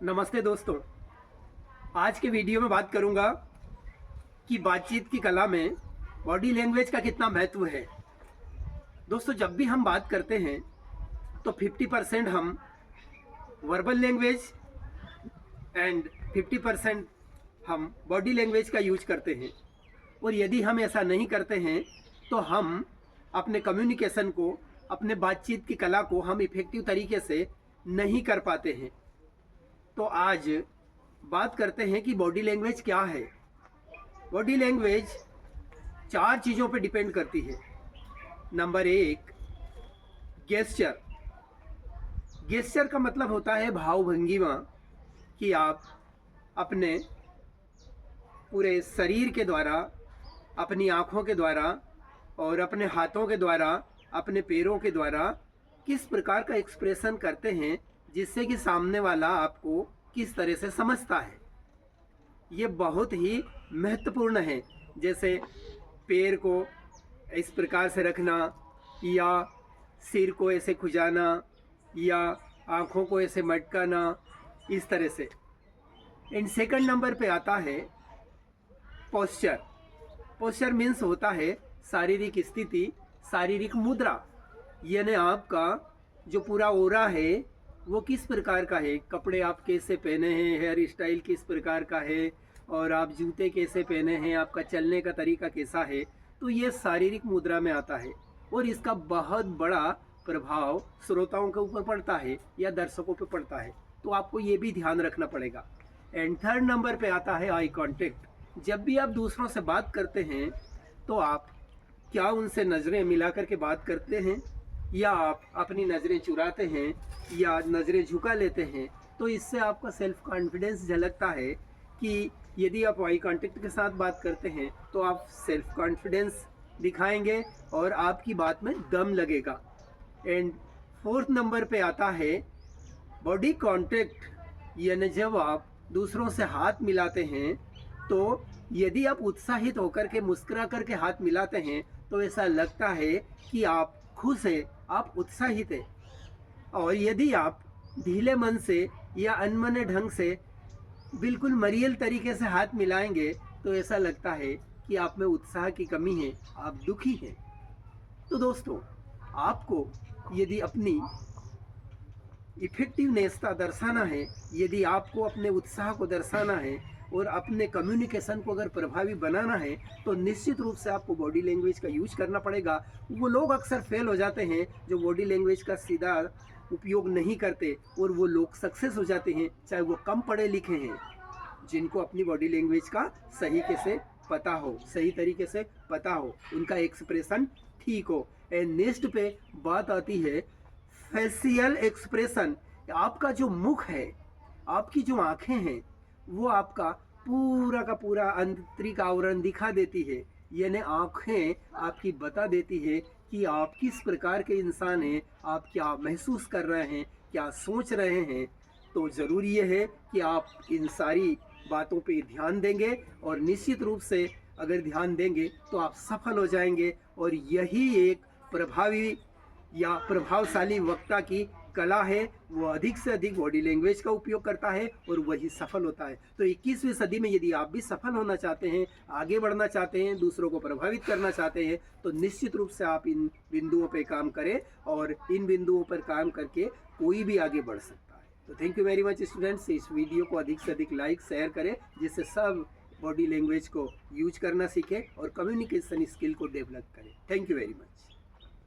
नमस्ते दोस्तों। आज के वीडियो में बात करूंगा कि बातचीत की कला में बॉडी लैंग्वेज का कितना महत्व है। दोस्तों, जब भी हम बात करते हैं तो 50% हम वर्बल लैंग्वेज एंड 50% हम बॉडी लैंग्वेज का यूज करते हैं। और यदि हम ऐसा नहीं करते हैं तो हम अपने कम्युनिकेशन को, अपने बातचीत की कला को हम इफेक्टिव तरीके से नहीं कर पाते हैं। तो आज बात करते हैं कि बॉडी लैंग्वेज क्या है। बॉडी लैंग्वेज 4 चीज़ों पर डिपेंड करती है। Number 1, gesture. गेस्चर का मतलब होता है भाव भंगिमा, कि आप अपने पूरे शरीर के द्वारा, अपनी आँखों के द्वारा और अपने हाथों के द्वारा, अपने पैरों के द्वारा किस प्रकार का एक्सप्रेशन करते हैं जिससे कि सामने वाला आपको किस तरह से समझता है। ये बहुत ही महत्वपूर्ण है। जैसे पैर को इस प्रकार से रखना, या सिर को ऐसे खुजाना, या आँखों को ऐसे मटकाना, इस तरह से। एंड सेकंड नंबर पे आता है पोस्चर। पोस्चर मीन्स होता है शारीरिक स्थिति, शारीरिक मुद्रा। यानी आपका जो पूरा ओरा है वो किस प्रकार का है, कपड़े आप कैसे पहने हैं, हेयर स्टाइल किस प्रकार का है, और आप जूते कैसे पहने हैं, आपका चलने का तरीका कैसा है। तो ये शारीरिक मुद्रा में आता है और इसका बहुत बड़ा प्रभाव श्रोताओं के ऊपर पड़ता है या दर्शकों पे पड़ता है। तो आपको ये भी ध्यान रखना पड़ेगा। एंड थर्ड नंबर पे आता है आई कांटेक्ट। जब भी आप दूसरों से बात करते हैं तो आप क्या उनसे नज़रें मिला करके बात करते हैं, या आप अपनी नज़रें चुराते हैं या नज़रें झुका लेते हैं। तो इससे आपका सेल्फ कॉन्फिडेंस झलकता है कि यदि आप आई कांटेक्ट के साथ बात करते हैं तो आप सेल्फ कॉन्फिडेंस दिखाएंगे और आपकी बात में दम लगेगा। एंड फोर्थ नंबर पे आता है बॉडी कांटेक्ट। यानी जब आप दूसरों से हाथ मिलाते हैं तो यदि आप उत्साहित होकर के मुस्कुरा करके हाथ मिलाते हैं तो ऐसा लगता है कि आप खुश हैं, आप उत्साहित हैं। और यदि आप ढीले मन से या अनमने ढंग से बिल्कुल मरियल तरीके से हाथ मिलाएंगे तो ऐसा लगता है कि आप में उत्साह की कमी है, आप दुखी हैं। तो दोस्तों, आपको यदि अपनी इफेक्टिवनेस का दर्शाना है, यदि आपको अपने उत्साह को दर्शाना है और अपने कम्युनिकेशन को अगर प्रभावी बनाना है तो निश्चित रूप से आपको बॉडी लैंग्वेज का यूज करना पड़ेगा। वो लोग अक्सर फेल हो जाते हैं जो बॉडी लैंग्वेज का सीधा उपयोग नहीं करते, और वो लोग सक्सेस हो जाते हैं चाहे वो कम पढ़े लिखे हैं, जिनको अपनी बॉडी लैंग्वेज का सही कैसे पता हो, सही तरीके से पता हो, उनका एक्सप्रेशन ठीक हो। एंड नेक्स्ट पे बात आती है फेशियल एक्सप्रेशन। आपका जो मुख है, आपकी जो आंखें हैं, वो आपका पूरा का पूरा आंतरिक आवरण दिखा देती है। यानी आंखें आपकी बता देती है कि आप किस प्रकार के इंसान हैं, आप क्या महसूस कर रहे हैं, क्या सोच रहे हैं। तो ज़रूरी ये है कि आप इन सारी बातों पे ध्यान देंगे, और निश्चित रूप से अगर ध्यान देंगे तो आप सफल हो जाएंगे। और यही एक प्रभावी या प्रभावशाली वक्ता की कला है। वो अधिक से अधिक बॉडी लैंग्वेज का उपयोग करता है और वही सफल होता है। तो 21वीं सदी में यदि आप भी सफल होना चाहते हैं, आगे बढ़ना चाहते हैं, दूसरों को प्रभावित करना चाहते हैं, तो निश्चित रूप से आप इन बिंदुओं पर काम करें, और इन बिंदुओं पर काम करके कोई भी आगे बढ़ सकता है। तो thank you very much students. इस वीडियो को अधिक से अधिक लाइक शेयर करें, जिससे सब बॉडी लैंग्वेज को यूज करना सीखें और कम्युनिकेशन स्किल को डेवलप करें। Thank you very much.